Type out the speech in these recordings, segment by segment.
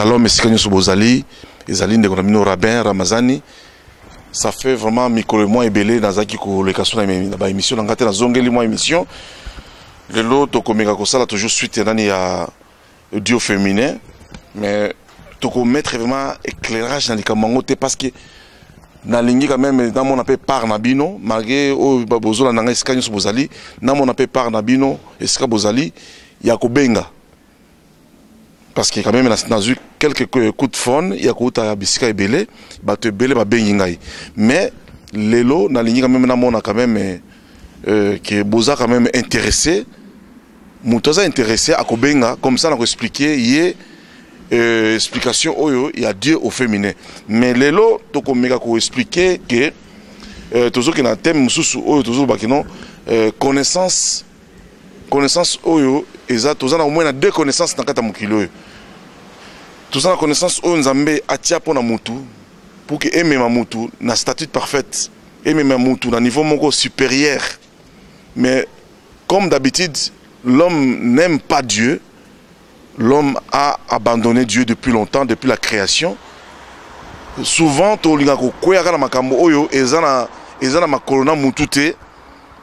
Shalom, Eskanyo Sobozali, Ezali Ndekonamino Rabin, Ramazani. Ça fait vraiment Mikolo moi et Belé dans Zaki ko le kaso na émission na ngate na zongeli moi émission. Le lot to mega ko sala toujours suite nani ya duo féminin mais to ko mettre vraiment éclairage dans les kamangote parce que na lingi quand même dans mon appel par nabino malgré o babozola na Eskanyo Sobozali na mon appel par nabino Eska Bozali ya ko benga. Parce que quand même, on a eu quelques coups de phone, il y a un bisika et belé, te belé ba bengingai. Mais l'élo, na ligne quand même, on a quand même que Boza quand même intéressé, Moutoza intéressé à Kobenga, comme ça on a expliqué, il y a explication il y a Dieu au féminin. Mais l'élo, donc on a expliqué que toujours qu'il y a un thème sous toujours bakino connaissance oyo eza tozana au moins deux connaissances dans kata mukilo tozana connaissance oyo nzambe atia pona mutu pour que aimer ma mutu na statut parfaite aimer ma mutu na niveau moko supérieur mais comme d'habitude l'homme n'aime pas Dieu, l'homme a abandonné Dieu depuis longtemps, depuis la création. Souvent tolinga ko kwea na makambo oyo ezana makolona mutu te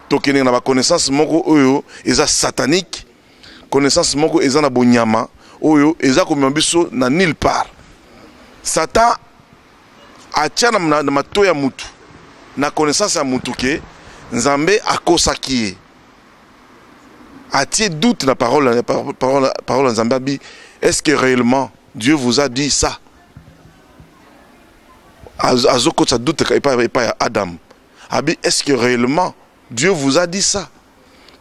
tokene na ba connaissance moko oyo eza satanique, connaissance moko eza na bonyama oyo eza comme biso na nulle part. Satan atia na mato ya mutu na connaissance ya mutu ke nzambe akosaki atie doute na parole nzambe bi est-ce que réellement Dieu vous a dit ça? Azoko sa doute pas Adam. Abi est-ce que réellement Dieu vous a dit ça?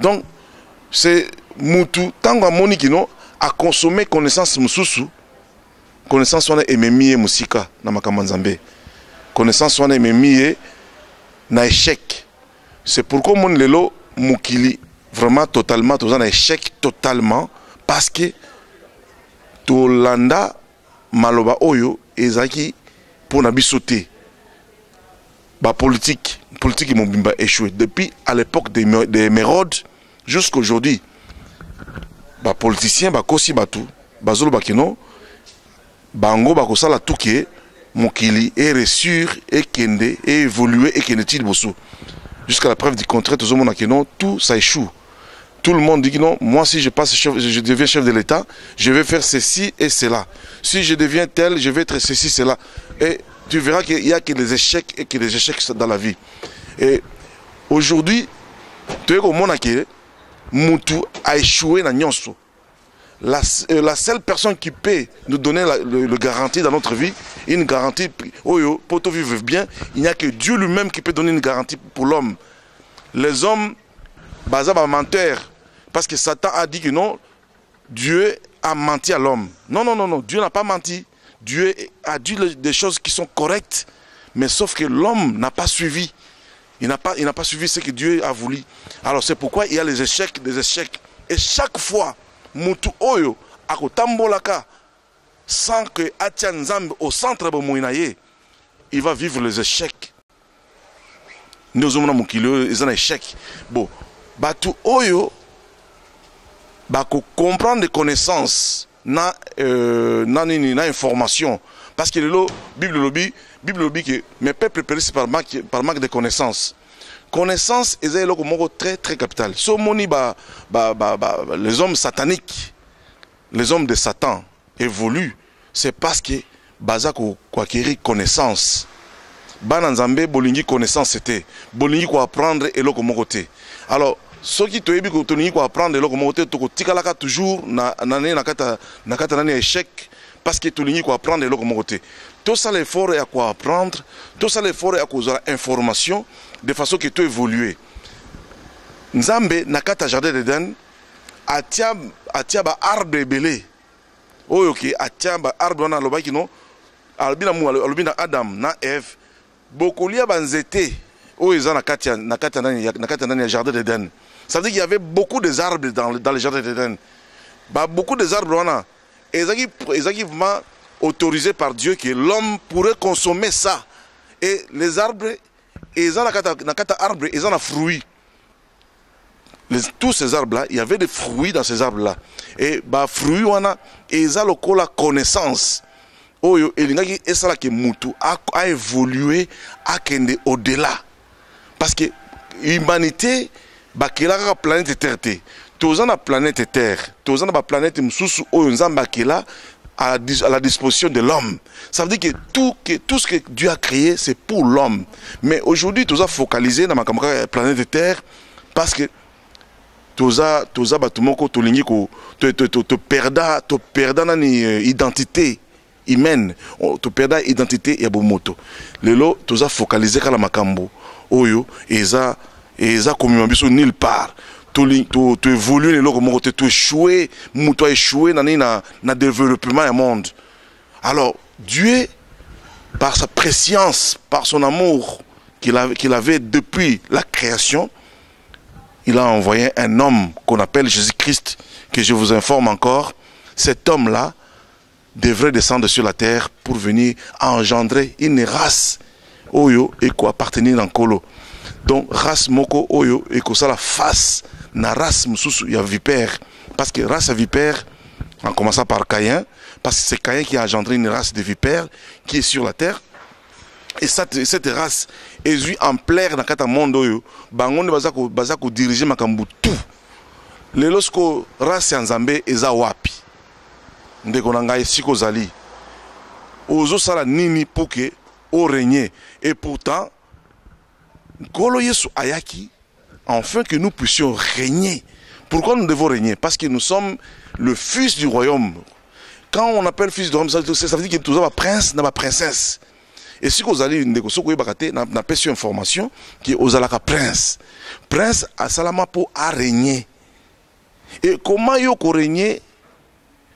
Donc, c'est Moutou, tango moni no a consommé connaissance mususu, connaissance wana ememi musika na makamanzambe. Connaissance wana ememi na échec. C'est pourquoi mon lelo mukili vraiment totalement tous en échec totalement parce que tolanda maloba oyo ezaki pour na bisoté. Ba politique Mobimba échoué depuis à l'époque des Mérode jusqu'à aujourd'hui. Ba politicien ba kosi batu bazolo bakino bango bakosala touké mokili et ressurre et kende et évoluer et kenetil bosso jusqu'à la preuve du contraire tout le monde a tout ça échoue. Tout le monde dit que non, moi si je passe je deviens chef de l'État, je vais faire ceci et cela. Si je deviens tel, je vais être ceci, cela. Et tu verras qu'il n'y a que des échecs et que des échecs dans la vie. Et aujourd'hui, tu es comme Moutou a échoué dans Nyonso. La seule personne qui peut nous donner le garantie dans notre vie, une garantie, pour te vivre bien, il n'y a que Dieu lui-même qui peut donner une garantie pour l'homme. Les hommes, bazaba menteur, parce que Satan a dit que non, Dieu a menti à l'homme. Non, non, non, non, Dieu n'a pas menti. Dieu a dit des choses qui sont correctes, mais sauf que l'homme n'a pas suivi. Il n'a pas suivi ce que Dieu a voulu. Alors c'est pourquoi il y a les échecs, des échecs. Et chaque fois, Moutou Oyo, Akotambolaka, sans que Atia Nzambe au centre de Moïnaye, il va vivre les échecs. Nous sommes dans ils ont un échec. Bon, Batu Oyo, Bako comprendre des connaissances, na information. Parce que la Bible lobby que mes peuples périssent par manque de connaissances. Connaissance est très très capital. Les hommes sataniques, les hommes de Satan évoluent, c'est parce que bazako ko acquérir connaissance. Bananzambe bolingi connaissance c'était. Bolingi ko apprendre et loko mokote. Alors ceux qui te ebi ko tolingi ko apprendre et loko mokote to tikalaka toujours na kata échec parce que tolingi ko apprendre et loko mokote. Tout ça l'effort est à quoi apprendre, tout ça l'effort est à cause de l'information de façon que tu évolues. Nzambe nakata jardin d'Eden atia ba arbre belé. Oyo ki atia ba arbre na lobaki no albina Adam na Eve bokolia banzete oyo eza nakata na jardin d'Eden. Ça veut dire qu'il y avait beaucoup des arbres dans le jardin d'Eden. Beaucoup des arbres wana ezaki vraiment autorisé par Dieu que l'homme pourrait consommer ça. Et les arbres, ils ont arbres, ils ont des fruits. Tous ces arbres-là, il y avait des fruits dans ces arbres-là. Et bah fruits, ils ont la connaissance. oyo elingaki esala ke mutu a évolué a kende au-delà parce que humanité bakela ka planète terre te toza na planète terre toza na ba planète mususu oyo nzamba bakela à la disposition de l'homme. Ça veut dire que tout ce que Dieu a créé, c'est pour l'homme. Mais aujourd'hui, tout ça focalisé dans la planète Terre parce que tout ça, batumoko, te perda une identité humaine, te perda identité et bomoto. Lelo, tout ça focalisé sur la makambo. Oyo, et ça comme nulle part. Tu évolues les lots, tu échoué, tu échoué dans le développement du monde. Alors, Dieu, par sa préscience, par son amour qu'il avait depuis la création, il a envoyé un homme qu'on appelle Jésus-Christ, que je vous informe encore. Cet homme-là devrait descendre sur la terre pour venir engendrer une race, Oyo, et quoi appartenir dans Kolo. Donc, race Moko, Oyo, et que ça la face. Na race mususu il y a vipère parce que race vipère en commençant par Caïn parce que c'est Caïn qui a engendré une race de vipères qui est sur la terre et cette race est vue en plaire dans kata monde oyo bangonde bazako diriger makambu tout le lorsque race ya nzambe eza wapi ndeko na ngai siko zali ozo sala nini pour que o régner et pourtant Kolo Yesu ayaki afin que nous puissions régner. Pourquoi nous devons régner? Parce que nous sommes le fils du royaume. Quand on appelle fils du royaume, ça veut dire que nous avons un prince, nous avons une princesse. Et si vous allez n'a pas sur information que vous avez un prince. Prince a salama pour régner. Et comment vous régner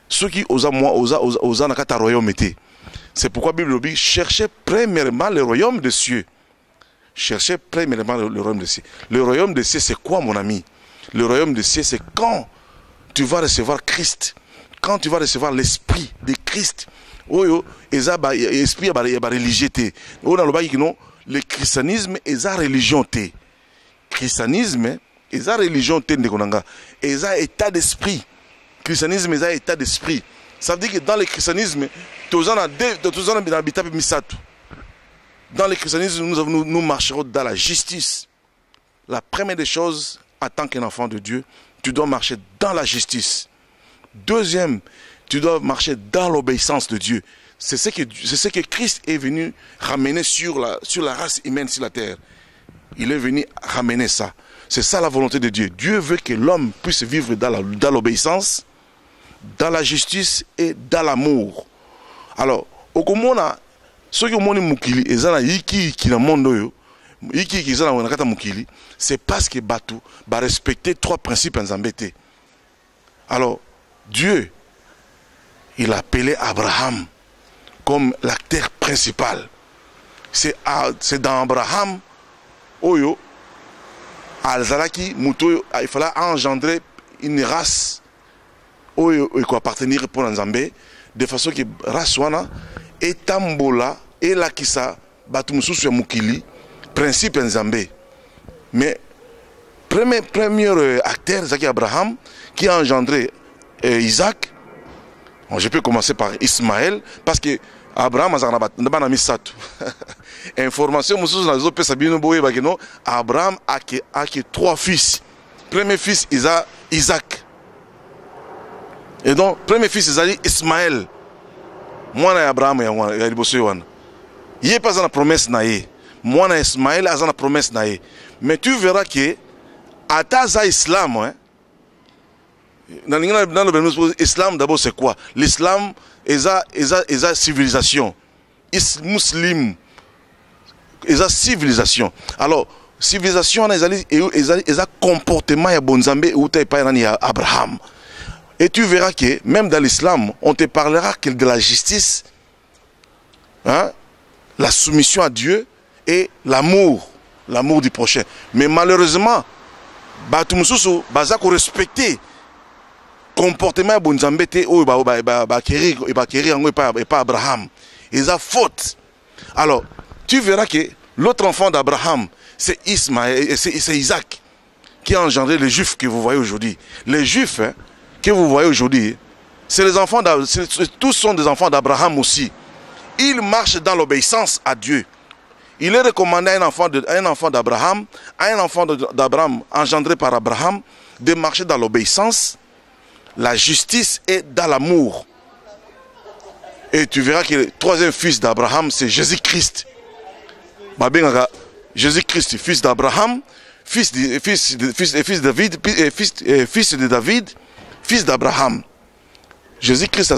ceux qui osent un royaume était? C'est pourquoi la Bible dit cherchez premièrement le royaume des cieux. Cherchez premièrement le royaume des cieux. Le royaume des cieux, c'est quoi, mon ami? Le royaume des cieux, c'est quand tu vas recevoir Christ, quand tu vas recevoir l'esprit de Christ. Oh, l'esprit est religieux. Le christianisme est la religion. Le christianisme est la religion. C'est un état d'esprit. Le christianisme est un état d'esprit. Ça veut dire que dans le christianisme, tous les habitants de Misato. Dans le christianisme, nous marcherons dans la justice. La première des choses, en tant qu'un enfant de Dieu, tu dois marcher dans la justice. Deuxième, tu dois marcher dans l'obéissance de Dieu. C'est ce que Christ est venu ramener sur la race humaine sur la terre. Il est venu ramener ça. C'est ça la volonté de Dieu. Dieu veut que l'homme puisse vivre dans l'obéissance, dans la justice et dans l'amour. Alors, au Komona, ceux qui ont mukili ezana yiki ki na mondo yo yiki ki ezana nakata mukili c'est parce que batu ba respecter trois principes nzambete. Alors Dieu il a appelé Abraham comme l'acteur principal. C'est dans Abraham oyo alzalaki muto il fallait engendrer une race oyo qui appartenir pour Nzambé de façon que race wana etambola et la kisa batu mususu ya mukili principe nzambe. Mais premier acteur c'est Abraham qui a engendré Isaac. Bon, je peux commencer par Ismaël parce que Abraham n'a pas mis ça. Information mususu na zo pesa bino boye bakeno Abraham a que trois fils. Premier fils Isaac. Et donc premier fils Ismaël. Moi na Abraham ya liboso wana. Il pas dans la promesse na ye. Moi na Ismaël a dans la promesse na ye. Mais tu verras que ataza islam hein. Dans l'islam d'abord c'est quoi? L'islam est la civilisation. Muslim est la civilisation. Alors civilisation est un comportement ya bonzambe ou t'es pas Abraham. Et tu verras que même dans l'islam, on te parlera que de la justice, hein, la soumission à Dieu et l'amour du prochain. Mais malheureusement, Batumususu, Bazako respecter comportement bonzambe te ou et pas Abraham. Ils ont faute. Alors, tu verras que l'autre enfant d'Abraham, c'est Ismaël, c'est Isaac qui a engendré les Juifs que vous voyez aujourd'hui. Les Juifs, hein, que vous voyez aujourd'hui, c'est les enfants tous sont des enfants d'Abraham aussi. il marche dans l'obéissance à Dieu. Il est recommandé à un enfant d'Abraham, engendré par Abraham, de marcher dans l'obéissance, la justice et dans l'amour. Et tu verras que le troisième fils d'Abraham, c'est Jésus-Christ. Jésus-Christ, fils d'Abraham, fils de David, fils d'Abraham. Jésus-Christ,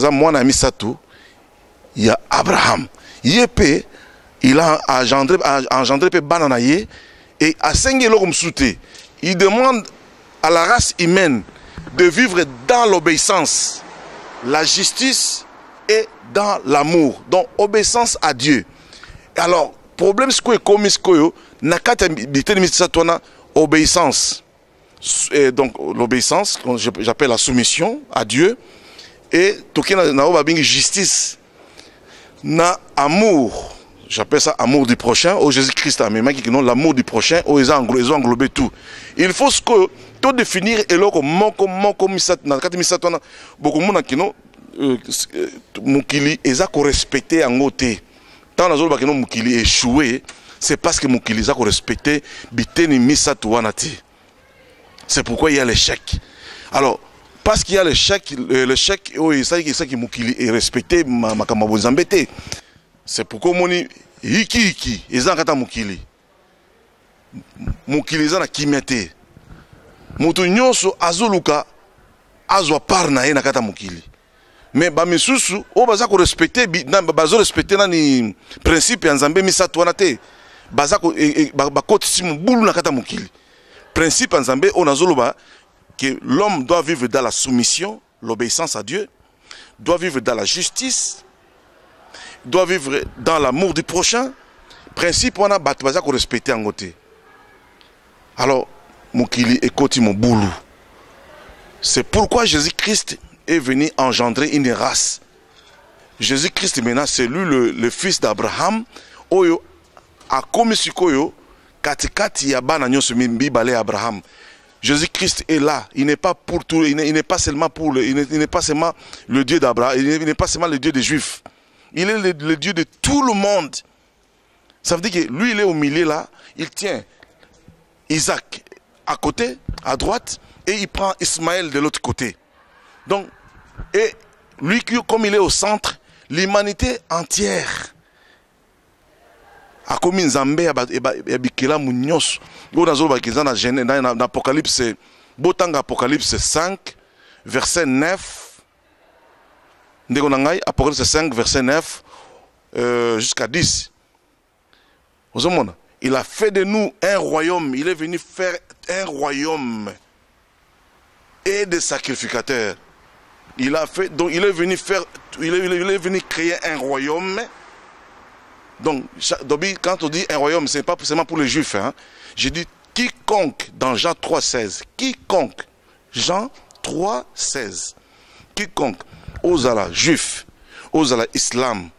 il y a Abraham. Il a engendré Bananaye et à il demande à la race humaine de vivre dans l'obéissance, la justice et dans l'amour. Donc, obéissance à Dieu. Alors, problème c'est que comme obéissance. Et donc, l'obéissance, j'appelle la soumission à Dieu. Et justice. Na amour. J'appelle ça amour du prochain. Au Jésus-Christ, l'amour du prochain. Ils ont englobé tout. Il faut que tout définir et là beaucoup mukili eza ko respecter en côté. Tant na zolo bakino mukili échoué, c'est parce que mukili eza ko respecter biteni misatu wanati. C'est pourquoi il y a l'échec. Alors parce qu'il y a l'échec qui mukili est respecté makamabo zambete. C'est pourquoi moni hiki eza kata mukili. Mukili eza na kimete. Mutu nyonso azoluka azwa parna ye na kata mukili. Mais bamisusu o baza ko respecter bazo respecter nani principe ya Nzambe misatu wana te baza ko bakotisi mbulu na kata mukili. Principe ya Nzambe on azoloba que l'homme doit vivre dans la soumission, l'obéissance à Dieu, doit vivre dans la justice, doit vivre dans l'amour du prochain. Principe wana baza ko respecter en côté. Alors mukili ekoti mbulu. C'est pourquoi Jésus-Christ est venu engendrer une race. Jésus-Christ maintenant c'est lui le fils d'Abraham. Oyo a commis sikoyo katikati ya bana nyonso mibale Abraham. Jésus-Christ est là. Il n'est pas pour tout. Il n'est pas seulement pour il n'est pas seulement le Dieu d'Abraham. Il n'est pas seulement le Dieu des Juifs. Il est le Dieu de tout le monde. Ça veut dire que lui il est au milieu là. Il tient Isaac à côté, à droite, et il prend Ismaël de l'autre côté. Donc, et lui, comme il est au centre, l'humanité entière a commis Nzambe et bikela munyos. Dans l'Apocalypse, Apocalypse 5, verset 9. Apocalypse 5, verset 9 jusqu'à 10. Il a fait de nous un royaume. Il est venu faire un royaume et des sacrificateurs. Il a fait, donc il est venu faire, il est venu créer un royaume. Donc, quand on dit un royaume, ce n'est pas seulement pour les Juifs. Hein. J'ai dit quiconque dans Jean 3,16. Quiconque, Jean 3,16. Quiconque, osala juif, osala islam,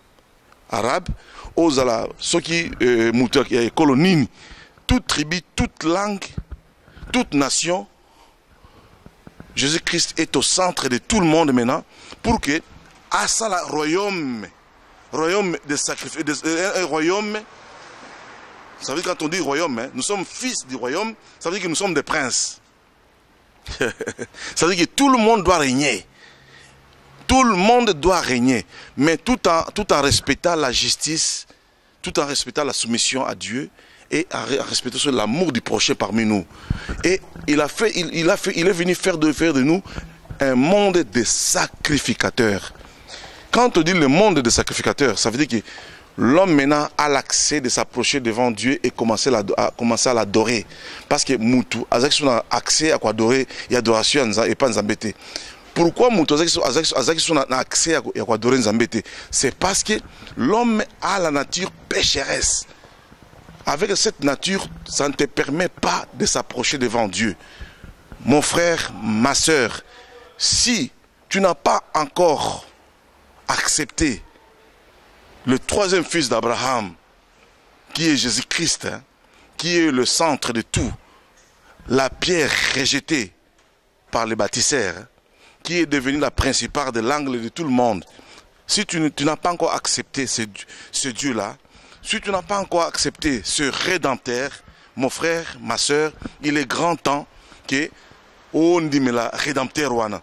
arabe, osala ceux qui colonie, toute tribu, toute langue, toute nation. Jésus-Christ est au centre de tout le monde maintenant pour que à ça le royaume de sacrifice, un royaume, ça veut dire quand on dit royaume, hein, nous sommes fils du royaume, ça veut dire que nous sommes des princes. Ça veut dire que tout le monde doit régner. Tout le monde doit régner, mais tout en respectant la justice, tout en respectant la soumission à Dieu et en respectant l'amour du prochain parmi nous. Et il est venu faire de nous un monde de sacrificateurs. Quand on dit le monde des sacrificateurs, ça veut dire que l'homme maintenant a l'accès de s'approcher devant Dieu et commencer à l'adorer. Parce que Moutou a accès à quoi adorer et adoration et pas Nzambete. Pourquoi Moutou a accès à quoi adorer Nzambete? C'est parce que l'homme a la nature pécheresse. Avec cette nature, ça ne te permet pas de s'approcher devant Dieu. Mon frère, ma soeur, si tu n'as pas encore accepté le troisième fils d'Abraham, qui est Jésus-Christ, hein, qui est le centre de tout, la pierre rejetée par les bâtisseurs, hein, qui est devenue la principale de l'angle de tout le monde, si tu n'as pas encore accepté ce Dieu-là, si tu n'as pas encore accepté ce Rédempteur, mon frère, ma soeur, il est grand temps que on dit mais la Rédempteur wana.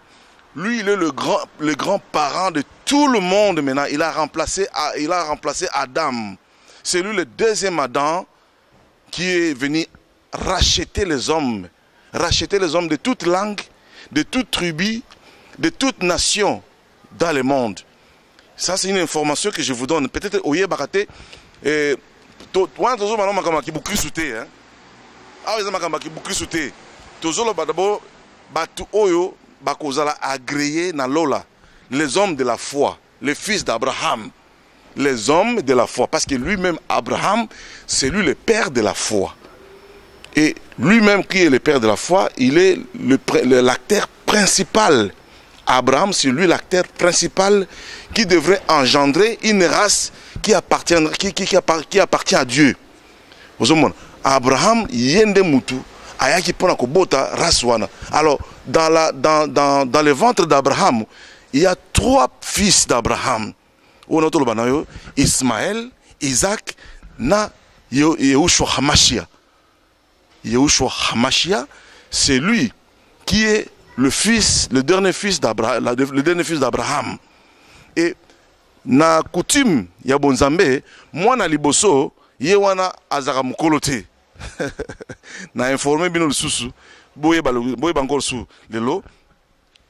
Lui, il est le grand parent de tout le monde maintenant. Il a remplacé Adam. C'est lui le deuxième Adam qui est venu racheter les hommes de toute langue, de toute tribu, de toute nation dans le monde. Ça, c'est une information que je vous donne. Peut-être Oye Bakate, les hommes de la foi, les fils d'Abraham, les hommes de la foi, parce que lui-même, Abraham, c'est lui le père de la foi. Et lui-même qui est le père de la foi, il est l'acteur principal. Abraham, c'est lui l'acteur principal qui devrait engendrer une race qui appartient à Dieu. Abraham, yende mutu, ayaki pona kobota race wana. Alors, dans le ventre d'Abraham, il y a 3 fils d'Abraham. Ismaël, Isaac, na Yehoshua Hamashia. Yehoshua Hamashia, c'est lui qui est le dernier fils d'Abraham. Et na coutume ya bonzambe, mwana liboso yewana azaka mukolote. Na informé bino lisusu, boye bangol su lelo.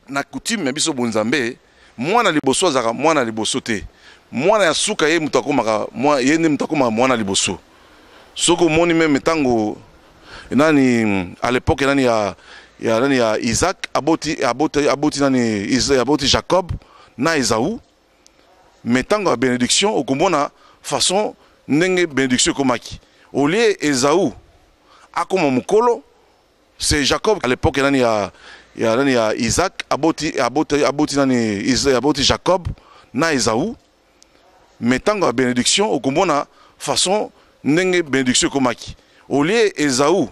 Na coutume ya biso bonzambe, mwana liboso azaka mwana liboso te. Mwana ya suka ye mutakoma mwana liboso. Soko moni même tango nani à l'époque nani ya Isaac aboti Jacob na Esaü. Mais tango a bénédiction okomona façon ndenge bénédiction komaki. Au lieu Esaü akoma mukolo, c'est Jacob à l'époque nani ya Isaac aboti Jacob na Esaü. Mais tango a bénédiction okomona façon ndenge bénédiction komaki. Au lieu Esaü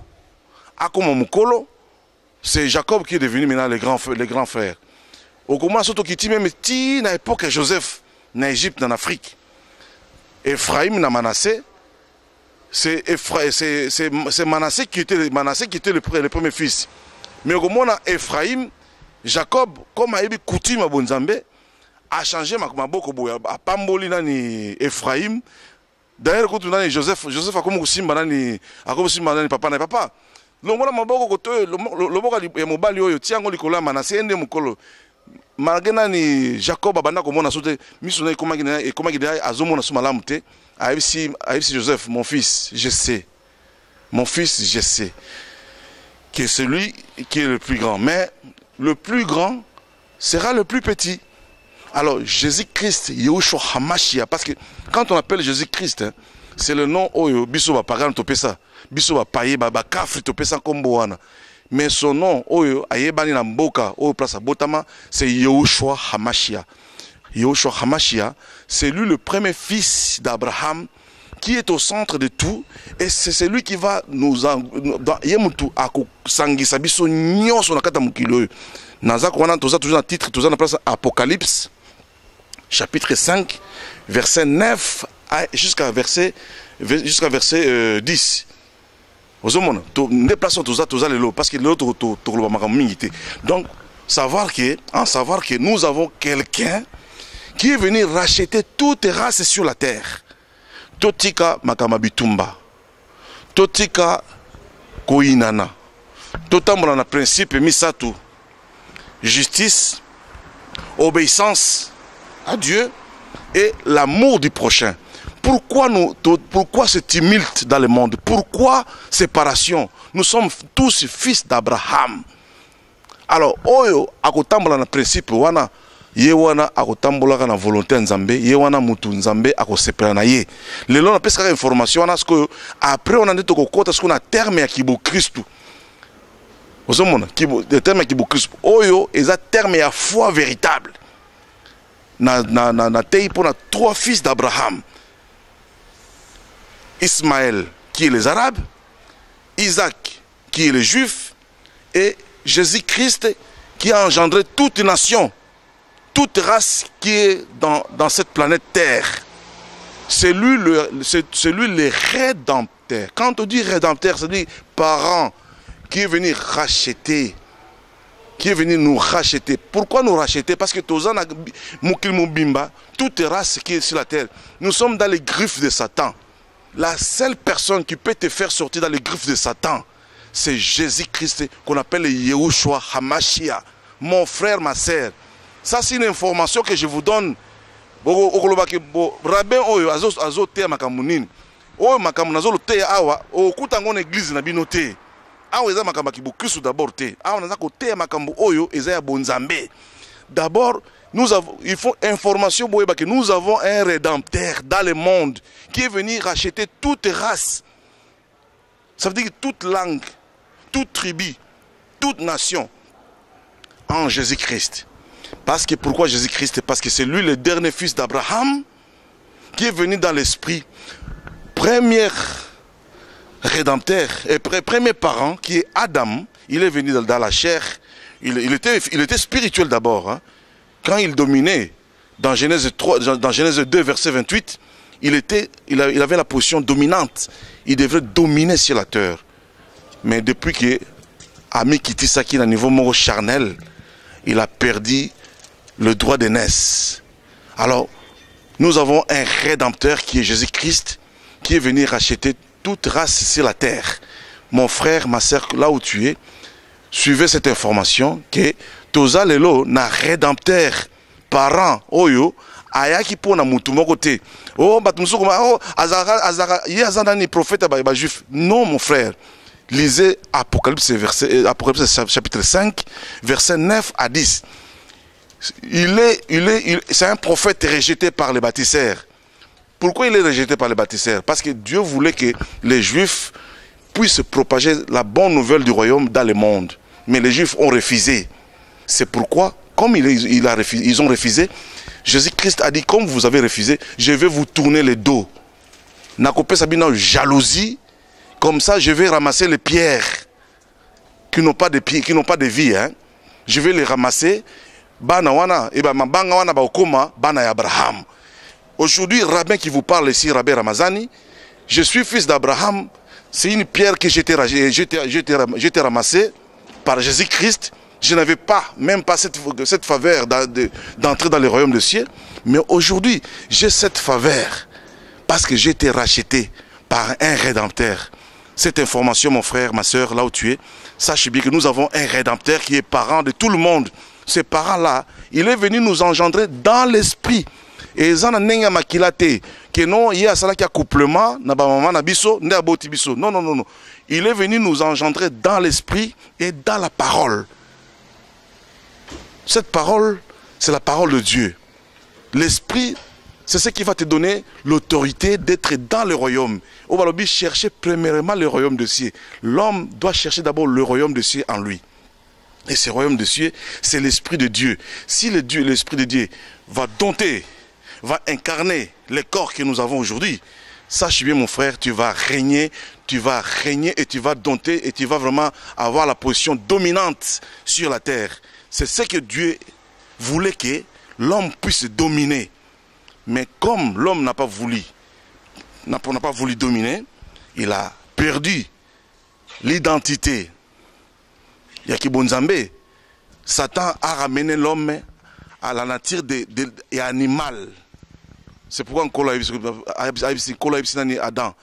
akoma mukolo, c'est Jacob qui est devenu maintenant le grand frère. Okomona soto kiti même ti na époque de Joseph en Égypte, en Afrique. Ephraim na Manassé, c'est Manassé qui était le premier fils. Mais au moment où Ephraim, Jacob, comme a eu coutume à Bonzambe, a changé ma boko boya, a pamboli nani Ephraim. D'ailleurs, quand on a Joseph a comme simba nani papa na papa. Longola maboko koto le boka ya mobali oyo tiango likola Manassé ende mukolo. Malgré ni Jacob abanda komona sote misuna ekomaki de azomona sumalamu te aibisi Joseph, mon fils, je sais que celui qui est le plus grand, mais le plus grand sera le plus petit. Alors Jésus-Christ, Yehoshua Hamashia, parce que quand on appelle Jésus-Christ, hein, c'est le nom oyo biso ba pagan topesa, biso ba paye ba kafri topesa kombo wana. Mais son nom, ayebani na mboka, place Botama, c'est Yehoshua Hamashia. Yehoshua Hamashia, c'est lui le premier fils d'Abraham qui est au centre de tout, et c'est celui qui va nous yemutu ako sangisa biso nyonso na kata mukilo. Naza kwana toza toujours dans titre, toza na place Apocalypse chapitre 5 verset 9 jusqu'à verset 10. Parce que donc, savoir que nous avons quelqu'un qui est venu racheter toute race sur la terre. Totika makamabitumba, totika koinana, totambola na principe misatu, justice, obéissance à Dieu et l'amour du prochain. Pourquoi ce tumulte dans le monde? Pourquoi séparation? Nous sommes tous fils d'Abraham. Alors, oyo akotambola na principe wana, ye wana akotambola na volonté nzambe, ye wana mutu nzambe akosepela na ye. Lelo na pesa information wana parce après on a dit kokota ce qu'on a terme ya kibo Christ. Ozomona kibo le terme ya kibo Christ. Oyo eza terme ya foi véritable. Na tei pour na 3 fils d'Abraham. Ismaël qui est les Arabes, Isaac qui est les Juifs et Jésus-Christ qui a engendré toute nation toute race qui est dans cette planète Terre. C'est lui le rédempteur. Quand on dit rédempteur, c'est-à-dire parent qui est venu racheter, qui est venu nous racheter. Pourquoi nous racheter? Parce que toute race qui est sur la terre, nous sommes dans les griffes de Satan. La seule personne qui peut te faire sortir dans les griffes de Satan, c'est Jésus-Christ, qu'on appelle Yehoshua Hamashia. Mon frère, ma sœur. Ça, c'est une information que je vous donne. Rabbin oyo azo te makamunini. Oyo makamunazo te awa, okutango na église na binote. Awa eza makamba ki bokristo d'abord te. Awa naza ko te makambo oyo eza ya bonzambe. D'abord, il faut information boyeba que nous avons un rédempteur dans le monde qui est venu racheter toute race. Ça veut dire que toute langue, toute tribu, toute nation en Jésus-Christ. Parce que pourquoi Jésus-Christ? Parce que c'est lui le dernier fils d'Abraham qui est venu dans l'esprit. Premier rédempteur et premier parent qui est Adam, il est venu dans la chair. Il était spirituel d'abord. Hein. Quand il dominait dans Genèse 2, verset 28, il avait la position dominante. Il devrait dominer sur la terre. Mais depuis que Ami Kitisaki, à niveau moro charnel, il a perdu le droit de naissance. Alors, nous avons un rédempteur qui est Jésus-Christ, qui est venu racheter toute race sur la terre. Mon frère, ma soeur, là où tu es, suivez cette information que Toza Lelo na rédempteur parent oyo ayaki pona mutu moko te. Oh batumusuko oh azara ye azandani prophète ba juif. Non mon frère. Lisez Apocalypse chapitre 5 verset 9 à 10. C'est un prophète rejeté par les bâtisseurs. Pourquoi il est rejeté par les bâtisseurs? Parce que Dieu voulait que les Juifs puissent propager la bonne nouvelle du royaume dans le monde. Mais les Juifs ont refusé. C'est pourquoi, comme ils ont refusé, Jésus-Christ a dit, comme vous avez refusé, je vais vous tourner le dos. Nakopé Sabina jalousie, comme ça je vais ramasser les pierres qui n'ont pas de pieds, qui n'ont pas de vie. Hein. Je vais les ramasser. Aujourd'hui, rabbin qui vous parle ici, Rabbi Ramazani, je suis fils d'Abraham. C'est une pierre que j'ai été ramassée par Jésus-Christ. Je n'avais pas, même pas cette faveur d'entrer dans le royaume des cieux. Mais aujourd'hui, j'ai cette faveur parce que j'ai été racheté par un rédempteur. Cette information, mon frère, ma soeur, là où tu es, sache bien que nous avons un rédempteur qui est parent de tout le monde. Ce parent-là, il est venu nous engendrer dans l'esprit. Et ça n'a pas makilate que non, il y a ça qui accouplement, na ba maman na biso, na boti biso. Non, non, non, non. Il est venu nous engendrer dans l'esprit et dans la parole. Cette parole, c'est la parole de Dieu. L'esprit, c'est ce qui va te donner l'autorité d'être dans le royaume. On va chercher premièrement le royaume de cieux. L'homme doit chercher d'abord le royaume de cieux en lui. Et ce royaume de cieux, c'est l'esprit de Dieu. Si l'esprit de Dieu va dompter, va incarner les corps que nous avons aujourd'hui, sache bien mon frère, tu vas régner et tu vas dompter et tu vas vraiment avoir la position dominante sur la terre. C'est ce que Dieu voulait que l'homme puisse dominer. Mais comme l'homme n'a pas voulu dominer, il a perdu l'identité. Yakibonzambe, Satan a ramené l'homme à la nature et animal. C'est pourquoi Adam,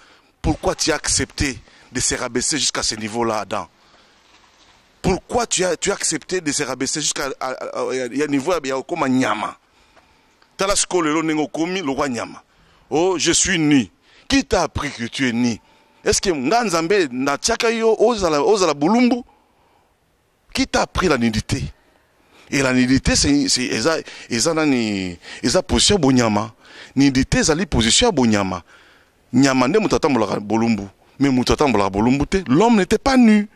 pourquoi tu as accepté de se rabaisser jusqu'à ce niveau-là, Adam? Pourquoi tu as accepté de se rabaisser jusqu'à un niveau comme Nyama? Oh, je suis ni. Qui t'a appris que tu es ni? Est-ce que Nganzambe na tchakayo ozala bulumbu? Qui t'a appris la nudité? Et la nudité, c'est position bonyama. Nudité, c'est position bonyama. Nyama ne mutatambola bolumbu. Mais mutatambola bolumbu te. L'homme n'était pas nu.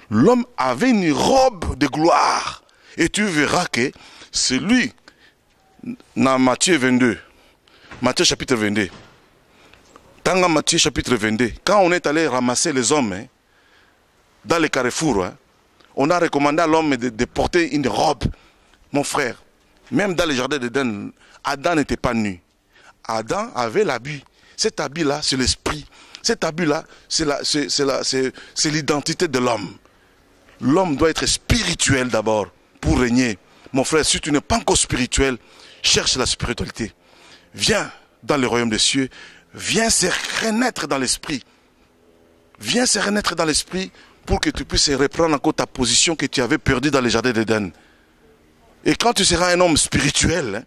L'homme avait une robe de gloire. Et tu verras que celui, dans Matthieu 22, Matthieu chapitre 22, dans Matthieu chapitre 22, quand on est allé ramasser les hommes hein, dans les carrefours, hein, on a recommandé à l'homme de porter une robe. Mon frère, Même dans le jardin d'Éden, Adam n'était pas nu. Adam avait l'habit. Cet habit-là, c'est l'esprit. Cet habit-là, c'est l'identité de l'homme. L'homme doit être spirituel d'abord pour régner. Mon frère, si tu n'es pas encore spirituel, cherche la spiritualité. Viens dans le royaume des cieux. Viens se renaître dans l'esprit. Viens se renaître dans l'esprit pour que tu puisses reprendre encore ta position que tu avais perdue dans le jardin d'Éden. Et quand tu seras un homme spirituel, hein,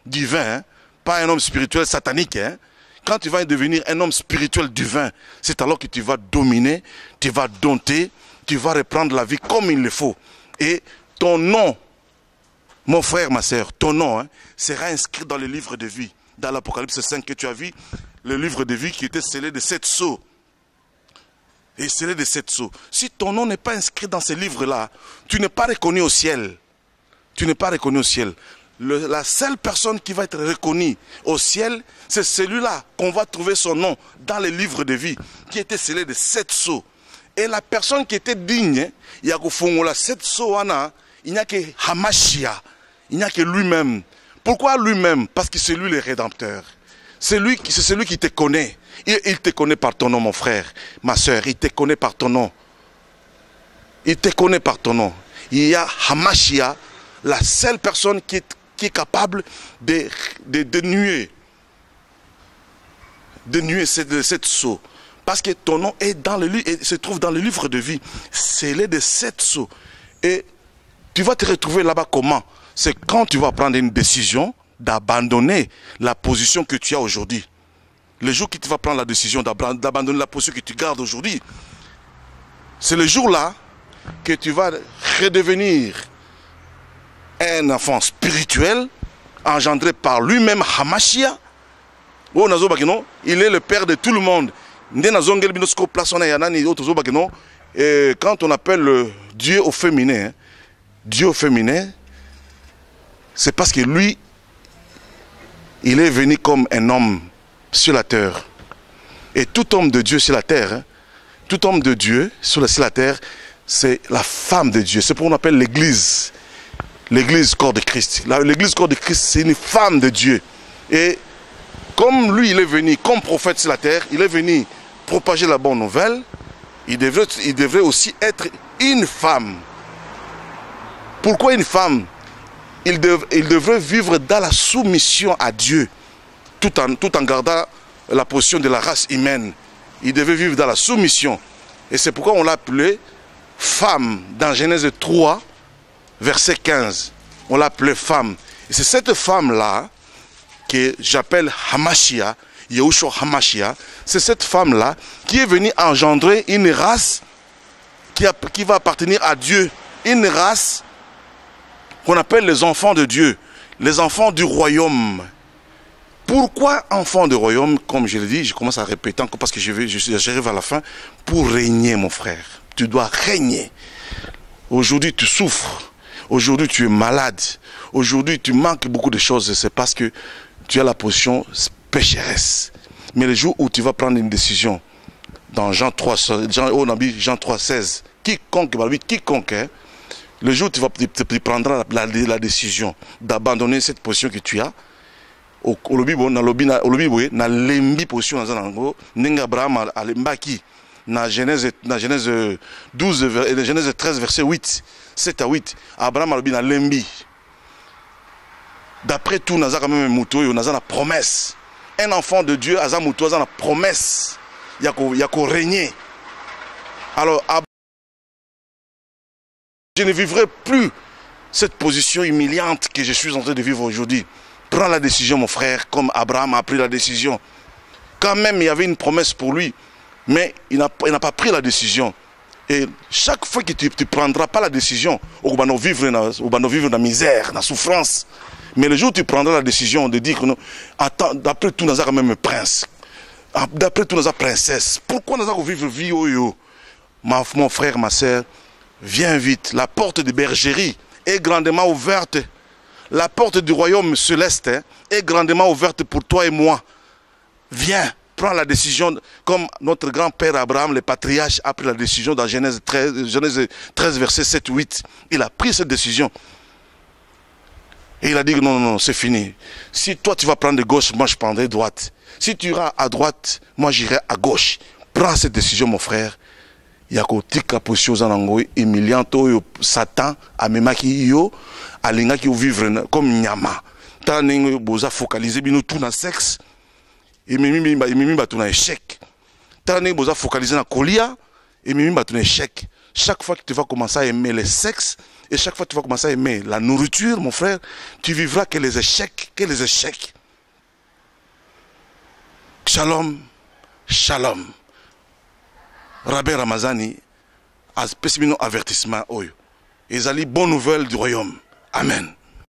divin, hein, pas un homme spirituel satanique, hein, quand tu vas devenir un homme spirituel divin, c'est alors que tu vas dominer, tu vas dompter, tu vas reprendre la vie comme il le faut. Et ton nom, mon frère, ma soeur, ton nom hein, sera inscrit dans le livre de vie. Dans l'Apocalypse 5 que tu as vu, le livre de vie qui était scellé de 7 sceaux. Et scellé de 7 sceaux. Si ton nom n'est pas inscrit dans ce livre-là, tu n'es pas reconnu au ciel. Tu n'es pas reconnu au ciel. La seule personne qui va être reconnue au ciel, c'est celui-là qu'on va trouver son nom dans le livre de vie, qui était scellé de 7 sceaux. Et la personne qui était digne, il y a 7 sceaux, il n'y a que Hamashia, il n'y a que lui-même. Pourquoi lui-même? Parce que c'est lui le rédempteur. C'est celui qui te connaît. Il te connaît par ton nom, mon frère, ma soeur. Il te connaît par ton nom. Il te connaît par ton nom. Il y a Hamashia, la seule personne qui est capable de nuer cette sceau. Parce que ton nom est dans le livre, se trouve dans le livre de vie. C'est les de 7 sceaux. Et tu vas te retrouver là-bas comment? C'est quand tu vas prendre une décision d'abandonner la position que tu as aujourd'hui. Le jour que tu vas prendre la décision d'abandonner la position que tu gardes aujourd'hui, c'est le jour-là que tu vas redevenir un enfant spirituel, engendré par lui-même Hamashia. Il est le père de tout le monde. Et quand on appelle le Dieu au féminin, c'est parce que lui, il est venu comme un homme sur la terre. Et tout homme de Dieu sur la terre, tout homme de Dieu sur la terre, c'est la femme de Dieu. C'est pourquoi on appelle l'église. L'église corps de Christ. L'église corps de Christ, c'est une femme de Dieu. Et comme lui, il est venu comme prophète sur la terre, il est venu propager la bonne nouvelle, il devrait aussi être une femme. Pourquoi une femme? Il devrait vivre dans la soumission à Dieu, tout en gardant la position de la race humaine. Il devait vivre dans la soumission. Et c'est pourquoi on l'a appelé femme dans Genèse 3, verset 15. On l'a appelée femme. Et c'est cette femme-là que j'appelle Hamashia, Yahushua Hamashia. C'est cette femme-là qui est venue engendrer une race qui va appartenir à Dieu. Une race qu'on appelle les enfants de Dieu, les enfants du royaume. Pourquoi enfants du royaume? Comme je l'ai dit, je commence à répéter encore parce que j'arrive à la fin. Pour régner, mon frère. Tu dois régner. Aujourd'hui, tu souffres. Aujourd'hui, tu es malade. Aujourd'hui, tu manques beaucoup de choses. C'est parce que tu as la position pécheresse. Mais le jour où tu vas prendre une décision, dans Jean 3, Jean 3, 16, quiconque, hein, le jour où tu prendras la décision d'abandonner cette position que tu as, au Genèse 13, verset 8, 7 à 8, Abraham a lembi. D'après tout, nous avons même une promesse. Un enfant de Dieu, a une promesse. Il y a qu'à régner. Alors, je ne vivrai plus cette position humiliante que je suis en train de vivre aujourd'hui. Prends la décision, mon frère, comme Abraham a pris la décision. Quand même, il y avait une promesse pour lui, mais il n'a pas pris la décision. Et chaque fois que tu ne prendras pas la décision, on va vivre dans la misère, dans la souffrance. Mais le jour où tu prendras la décision de dire que attends, d'après tout, nous avons même prince. D'après tout, nous avons princesse. Pourquoi nous avons vivre vie yo? Mon frère, ma soeur, viens vite. La porte de bergerie est grandement ouverte. La porte du royaume céleste est grandement ouverte pour toi et moi. Viens, prends la décision, comme notre grand-père Abraham, le patriarche, a pris la décision dans Genèse 13, verset 7-8. Il a pris cette décision. Et il a dit que non, non, non, c'est fini. Si toi tu vas prendre de gauche, moi je prendrai droite. Si tu iras à droite, moi j'irai à gauche. Prends cette décision, mon frère. Il y a une position humiliant, Satan, a même qui yo, a l'inga qui vivre comme Nyama. Tant que vous avez focalisé tout dans le sexe, et même tout dans échec. Tant que vous avez focalisé dans le colia, et même tout dans échec. Chaque fois que tu vas commencer à aimer le sexe, et chaque fois que tu vas commencer à aimer la nourriture, mon frère, tu vivras que les échecs, que les échecs. Shalom, shalom. Rabbi Ramazani a spécifiquement avertissement. Ils ont bonne nouvelle du royaume. Amen.